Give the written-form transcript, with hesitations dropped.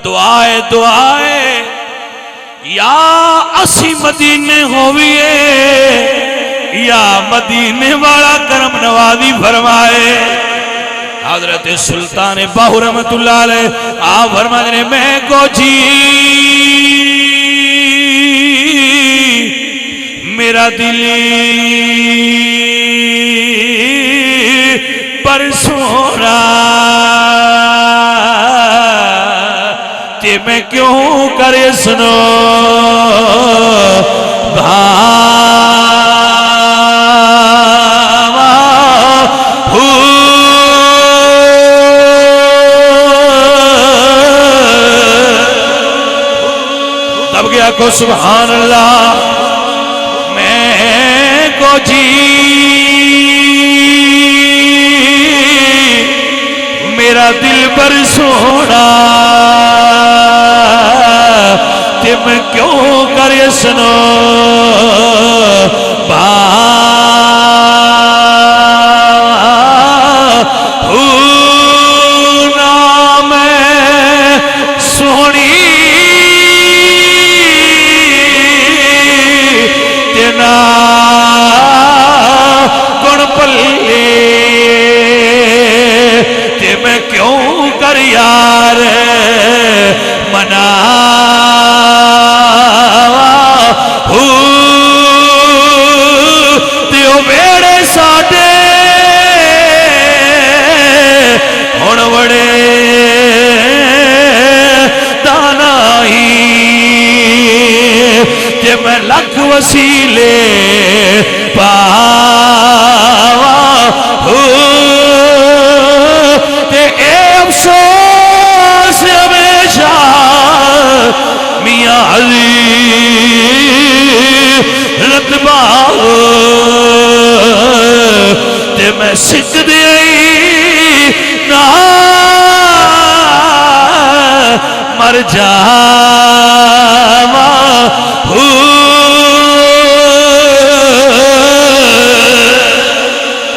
दुआए दुआए या असी मदीने होविए या मदीने वाला करम नवाजी फरमाए। हजरत सुल्तान बाहू रहमतुल्लाह अलैह आप फरमाते ने मैं को जी मेरा दिल पर सोना ते मैं क्यों करे सुनो तब गया को सुभान अल्लाह मैं को जी मेरा दिल पर सोना ते मैं क्यों करे सुनो यार मना त्यो बेड़े साडे हुण बड़े दानाई जे मैं लख वसीले पावा अफसोस हमेशा मियां अली रतबा ते मैं सिख दे ना मर जा